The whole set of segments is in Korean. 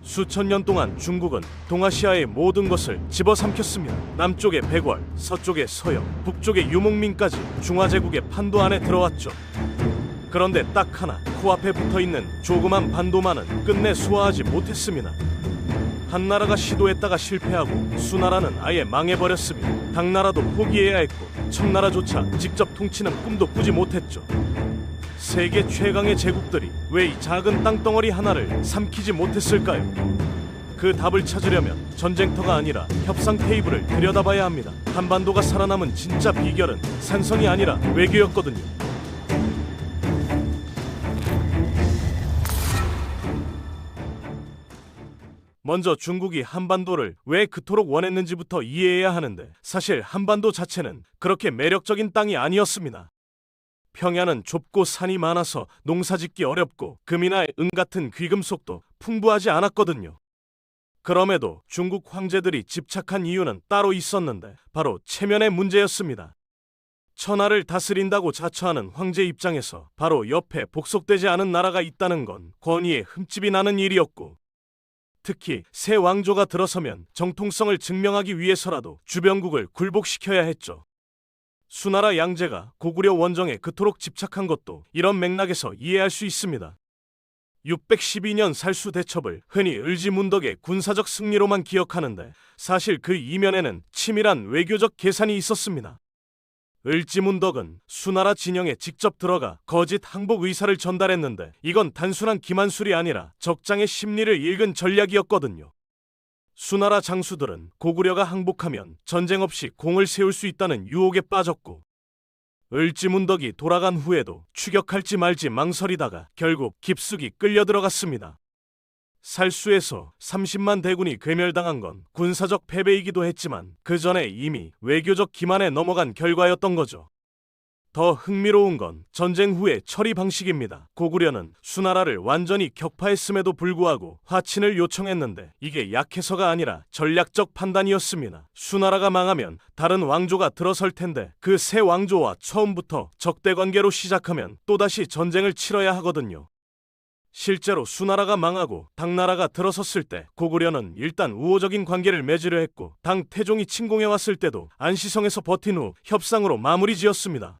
수천 년 동안 중국은 동아시아의 모든 것을 집어삼켰습니다. 남쪽의 백월, 서쪽의 서역, 북쪽의 유목민까지 중화제국의 판도 안에 들어왔죠. 그런데 딱 하나 코앞에 붙어있는 조그만 반도만은 끝내 수화하지 못했습니다. 한나라가 시도했다가 실패하고 수나라는 아예 망해버렸습니다. 당나라도 포기해야 했고 청나라조차 직접 통치는 꿈도 꾸지 못했죠. 세계 최강의 제국들이 왜 이 작은 땅덩어리 하나를 삼키지 못했을까요? 그 답을 찾으려면 전쟁터가 아니라 협상 테이블을 들여다봐야 합니다. 한반도가 살아남은 진짜 비결은 산성이 아니라 외교였거든요. 먼저 중국이 한반도를 왜 그토록 원했는지부터 이해해야 하는데, 사실 한반도 자체는 그렇게 매력적인 땅이 아니었습니다. 평야는 좁고 산이 많아서 농사짓기 어렵고 금이나 은 같은 귀금속도 풍부하지 않았거든요. 그럼에도 중국 황제들이 집착한 이유는 따로 있었는데 바로 체면의 문제였습니다. 천하를 다스린다고 자처하는 황제 입장에서 바로 옆에 복속되지 않은 나라가 있다는 건 권위에 흠집이 나는 일이었고, 특히 새 왕조가 들어서면 정통성을 증명하기 위해서라도 주변국을 굴복시켜야 했죠. 수나라 양제가 고구려 원정에 그토록 집착한 것도 이런 맥락에서 이해할 수 있습니다. 612년 살수 대첩을 흔히 을지문덕의 군사적 승리로만 기억하는데, 사실 그 이면에는 치밀한 외교적 계산이 있었습니다. 을지문덕은 수나라 진영에 직접 들어가 거짓 항복 의사를 전달했는데, 이건 단순한 기만술이 아니라 적장의 심리를 읽은 전략이었거든요. 수나라 장수들은 고구려가 항복하면 전쟁 없이 공을 세울 수 있다는 유혹에 빠졌고, 을지문덕이 돌아간 후에도 추격할지 말지 망설이다가 결국 깊숙이 끌려 들어갔습니다. 살수에서 30만 대군이 괴멸당한 건 군사적 패배이기도 했지만 그 전에 이미 외교적 기만에 넘어간 결과였던 거죠. 더 흥미로운 건 전쟁 후의 처리 방식입니다. 고구려는 수나라를 완전히 격파했음에도 불구하고 화친을 요청했는데, 이게 약해서가 아니라 전략적 판단이었습니다. 수나라가 망하면 다른 왕조가 들어설 텐데 그 새 왕조와 처음부터 적대 관계로 시작하면 또다시 전쟁을 치러야 하거든요. 실제로 수나라가 망하고 당나라가 들어섰을 때 고구려는 일단 우호적인 관계를 맺으려 했고, 당 태종이 침공해왔을 때도 안시성에서 버틴 후 협상으로 마무리 지었습니다.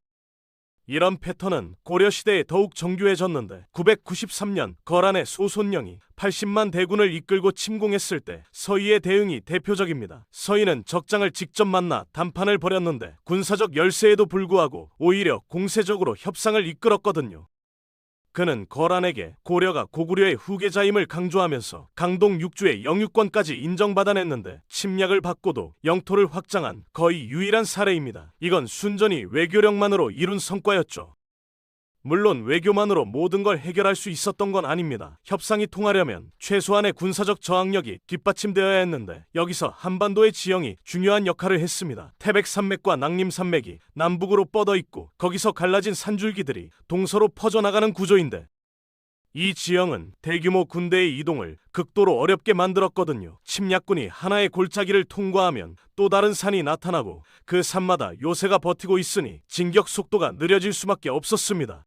이런 패턴은 고려시대에 더욱 정교해졌는데, 993년 거란의 소손령이 80만 대군을 이끌고 침공했을 때 서희의 대응이 대표적입니다. 서희는 적장을 직접 만나 담판을 벌였는데 군사적 열세에도 불구하고 오히려 공세적으로 협상을 이끌었거든요. 그는 거란에게 고려가 고구려의 후계자임을 강조하면서 강동 6주의 영유권까지 인정받아냈는데, 침략을 받고도 영토를 확장한 거의 유일한 사례입니다. 이건 순전히 외교력만으로 이룬 성과였죠. 물론 외교만으로 모든 걸 해결할 수 있었던 건 아닙니다. 협상이 통하려면 최소한의 군사적 저항력이 뒷받침되어야 했는데, 여기서 한반도의 지형이 중요한 역할을 했습니다. 태백산맥과 낭림산맥이 남북으로 뻗어 있고 거기서 갈라진 산줄기들이 동서로 퍼져나가는 구조인데, 이 지형은 대규모 군대의 이동을 극도로 어렵게 만들었거든요. 침략군이 하나의 골짜기를 통과하면 또 다른 산이 나타나고 그 산마다 요새가 버티고 있으니 진격 속도가 느려질 수밖에 없었습니다.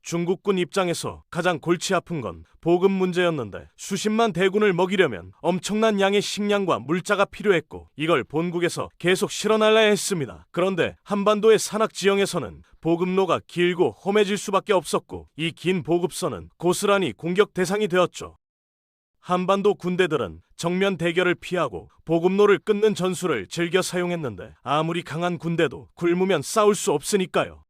중국군 입장에서 가장 골치 아픈 건 보급 문제였는데, 수십만 대군을 먹이려면 엄청난 양의 식량과 물자가 필요했고 이걸 본국에서 계속 실어날라야 했습니다. 그런데 한반도의 산악 지형에서는 보급로가 길고 험해질 수밖에 없었고, 이 긴 보급선은 고스란히 공격 대상이 되었죠. 한반도 군대들은 정면 대결을 피하고 보급로를 끊는 전술을 즐겨 사용했는데, 아무리 강한 군대도 굶으면 싸울 수 없으니까요.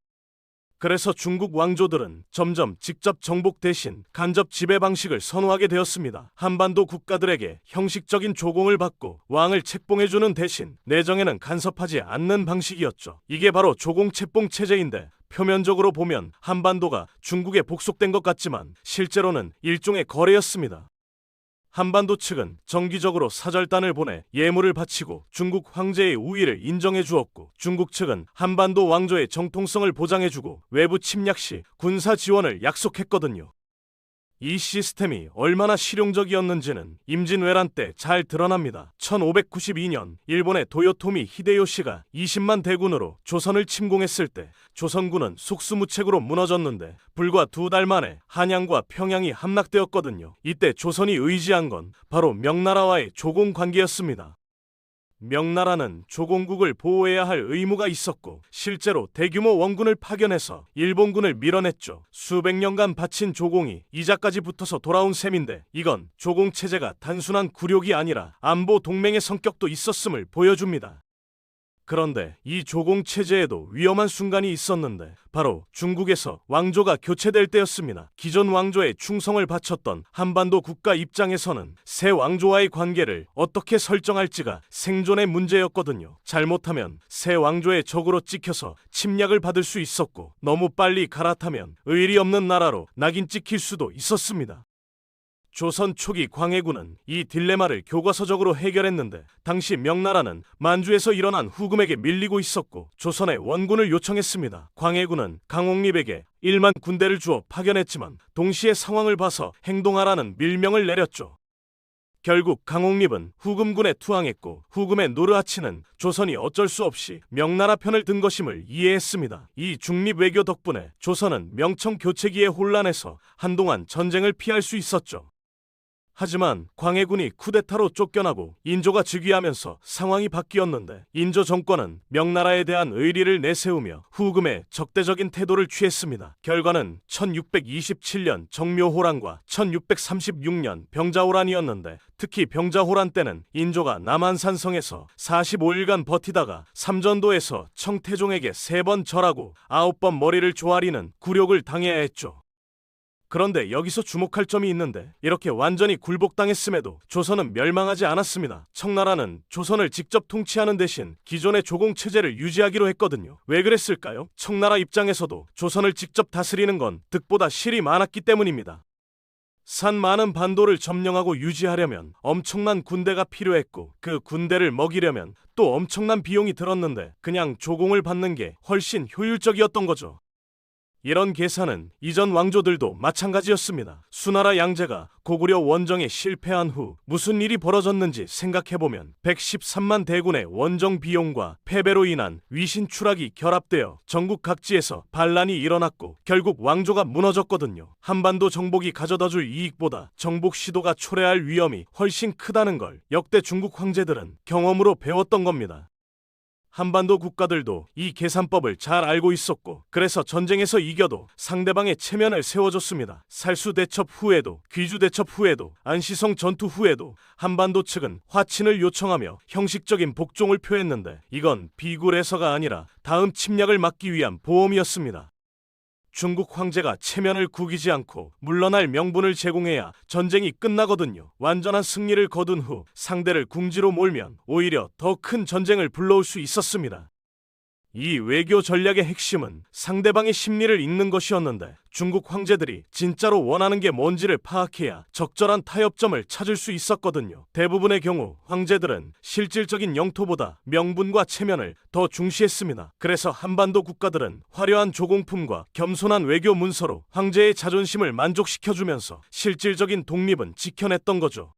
그래서 중국 왕조들은 점점 직접 정복 대신 간접 지배 방식을 선호하게 되었습니다. 한반도 국가들에게 형식적인 조공을 받고 왕을 책봉해주는 대신 내정에는 간섭하지 않는 방식이었죠. 이게 바로 조공책봉 체제인데, 표면적으로 보면 한반도가 중국에 복속된 것 같지만 실제로는 일종의 거래였습니다. 한반도 측은 정기적으로 사절단을 보내 예물을 바치고 중국 황제의 우위를 인정해 주었고, 중국 측은 한반도 왕조의 정통성을 보장해 주고 외부 침략 시 군사 지원을 약속했거든요. 이 시스템이 얼마나 실용적이었는지는 임진왜란 때 잘 드러납니다. 1592년 일본의 도요토미 히데요시가 20만 대군으로 조선을 침공했을 때 조선군은 속수무책으로 무너졌는데 불과 2달 만에 한양과 평양이 함락되었거든요. 이때 조선이 의지한 건 바로 명나라와의 조공 관계였습니다. 명나라는 조공국을 보호해야 할 의무가 있었고 실제로 대규모 원군을 파견해서 일본군을 밀어냈죠. 수백 년간 바친 조공이 이자까지 붙어서 돌아온 셈인데 이건 조공체제가 단순한 굴욕이 아니라 안보 동맹의 성격도 있었음을 보여줍니다. 그런데 이 조공체제에도 위험한 순간이 있었는데 바로 중국에서 왕조가 교체될 때였습니다. 기존 왕조에 충성을 바쳤던 한반도 국가 입장에서는 새 왕조와의 관계를 어떻게 설정할지가 생존의 문제였거든요. 잘못하면 새 왕조의 적으로 찍혀서 침략을 받을 수 있었고 너무 빨리 갈아타면 의리 없는 나라로 낙인 찍힐 수도 있었습니다. 조선 초기 광해군은 이 딜레마를 교과서적으로 해결했는데 당시 명나라는 만주에서 일어난 후금에게 밀리고 있었고 조선에 원군을 요청했습니다. 광해군은 강옥립에게 1만 군대를 주어 파견했지만 동시에 상황을 봐서 행동하라는 밀명을 내렸죠. 결국 강옥립은 후금군에 투항했고 후금의 노르하치는 조선이 어쩔 수 없이 명나라 편을 든 것임을 이해했습니다. 이 중립 외교 덕분에 조선은 명청 교체기의 혼란에서 한동안 전쟁을 피할 수 있었죠. 하지만 광해군이 쿠데타로 쫓겨나고 인조가 즉위하면서 상황이 바뀌었는데 인조 정권은 명나라에 대한 의리를 내세우며 후금에 적대적인 태도를 취했습니다. 결과는 1627년 정묘호란과 1636년 병자호란이었는데 특히 병자호란 때는 인조가 남한산성에서 45일간 버티다가 삼전도에서 청태종에게 3번 절하고 9번 머리를 조아리는 굴욕을 당해야 했죠. 그런데 여기서 주목할 점이 있는데 이렇게 완전히 굴복당했음에도 조선은 멸망하지 않았습니다. 청나라는 조선을 직접 통치하는 대신 기존의 조공체제를 유지하기로 했거든요. 왜 그랬을까요? 청나라 입장에서도 조선을 직접 다스리는 건 득보다 실이 많았기 때문입니다. 산 많은 반도를 점령하고 유지하려면 엄청난 군대가 필요했고 그 군대를 먹이려면 또 엄청난 비용이 들었는데 그냥 조공을 받는 게 훨씬 효율적이었던 거죠. 이런 계산은 이전 왕조들도 마찬가지였습니다. 수나라 양제가 고구려 원정에 실패한 후 무슨 일이 벌어졌는지 생각해보면 113만 대군의 원정 비용과 패배로 인한 위신 추락이 결합되어 전국 각지에서 반란이 일어났고 결국 왕조가 무너졌거든요. 한반도 정복이 가져다줄 이익보다 정복 시도가 초래할 위험이 훨씬 크다는 걸 역대 중국 황제들은 경험으로 배웠던 겁니다. 한반도 국가들도 이 계산법을 잘 알고 있었고 그래서 전쟁에서 이겨도 상대방의 체면을 세워줬습니다. 살수 대첩 후에도 귀주 대첩 후에도 안시성 전투 후에도 한반도 측은 화친을 요청하며 형식적인 복종을 표했는데 이건 비굴해서가 아니라 다음 침략을 막기 위한 보험이었습니다. 중국 황제가 체면을 구기지 않고 물러날 명분을 제공해야 전쟁이 끝나거든요. 완전한 승리를 거둔 후 상대를 궁지로 몰면 오히려 더 큰 전쟁을 불러올 수 있었습니다. 이 외교 전략의 핵심은 상대방의 심리를 읽는 것이었는데 중국 황제들이 진짜로 원하는 게 뭔지를 파악해야 적절한 타협점을 찾을 수 있었거든요. 대부분의 경우 황제들은 실질적인 영토보다 명분과 체면을 더 중시했습니다. 그래서 한반도 국가들은 화려한 조공품과 겸손한 외교 문서로 황제의 자존심을 만족시켜주면서 실질적인 독립은 지켜냈던 거죠.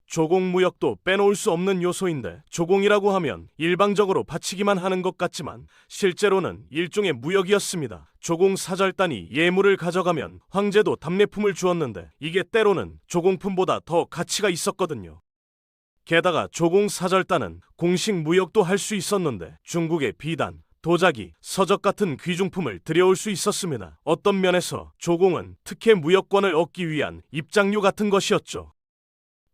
조공무역도 빼놓을 수 없는 요소인데 조공이라고 하면 일방적으로 바치기만 하는 것 같지만 실제로는 일종의 무역이었습니다. 조공사절단이 예물을 가져가면 황제도 답례품을 주었는데 이게 때로는 조공품보다 더 가치가 있었거든요. 게다가 조공사절단은 공식 무역도 할 수 있었는데 중국의 비단, 도자기, 서적 같은 귀중품을 들여올 수 있었습니다. 어떤 면에서 조공은 특혜 무역권을 얻기 위한 입장료 같은 것이었죠.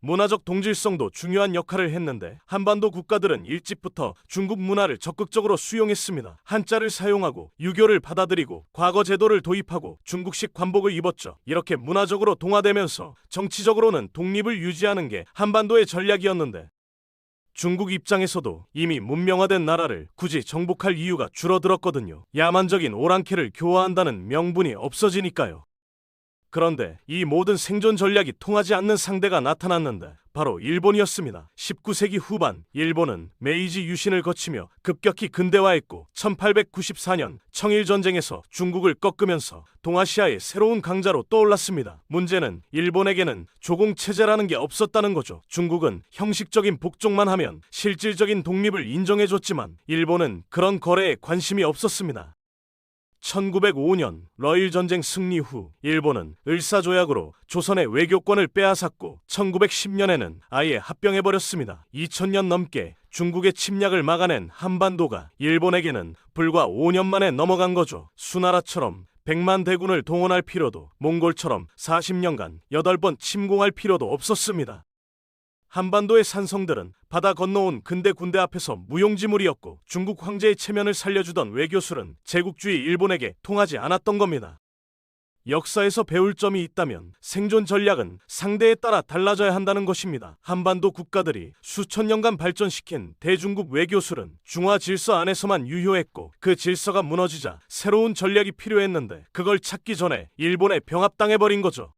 문화적 동질성도 중요한 역할을 했는데 한반도 국가들은 일찍부터 중국 문화를 적극적으로 수용했습니다. 한자를 사용하고 유교를 받아들이고 과거 제도를 도입하고 중국식 관복을 입었죠. 이렇게 문화적으로 동화되면서 정치적으로는 독립을 유지하는 게 한반도의 전략이었는데 중국 입장에서도 이미 문명화된 나라를 굳이 정복할 이유가 줄어들었거든요. 야만적인 오랑캐를 교화한다는 명분이 없어지니까요. 그런데 이 모든 생존 전략이 통하지 않는 상대가 나타났는데 바로 일본이었습니다. 19세기 후반 일본은 메이지 유신을 거치며 급격히 근대화했고 1894년 청일전쟁에서 중국을 꺾으면서 동아시아의 새로운 강자로 떠올랐습니다. 문제는 일본에게는 조공체제라는 게 없었다는 거죠. 중국은 형식적인 복종만 하면 실질적인 독립을 인정해줬지만 일본은 그런 거래에 관심이 없었습니다. 1905년 러일 전쟁 승리 후 일본은 을사조약으로 조선의 외교권을 빼앗았고 1910년에는 아예 합병해버렸습니다. 2000년 넘게 중국의 침략을 막아낸 한반도가 일본에게는 불과 5년 만에 넘어간 거죠. 수나라처럼 100만 대군을 동원할 필요도 몽골처럼 40년간 8번 침공할 필요도 없었습니다. 한반도의 산성들은 바다 건너온 근대 군대 앞에서 무용지물이었고 중국 황제의 체면을 살려주던 외교술은 제국주의 일본에게 통하지 않았던 겁니다. 역사에서 배울 점이 있다면 생존 전략은 상대에 따라 달라져야 한다는 것입니다. 한반도 국가들이 수천 년간 발전시킨 대중국 외교술은 중화 질서 안에서만 유효했고 그 질서가 무너지자 새로운 전략이 필요했는데 그걸 찾기 전에 일본에 병합당해버린 거죠.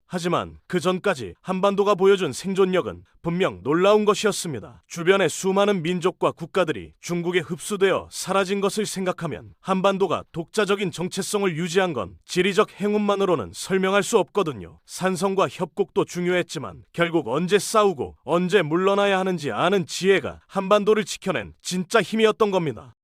하지만 그 전까지 한반도가 보여준 생존력은 분명 놀라운 것이었습니다. 주변의 수많은 민족과 국가들이 중국에 흡수되어 사라진 것을 생각하면 한반도가 독자적인 정체성을 유지한 건 지리적 행운만으로는 설명할 수 없거든요. 산성과 협곡도 중요했지만 결국 언제 싸우고 언제 물러나야 하는지 아는 지혜가 한반도를 지켜낸 진짜 힘이었던 겁니다.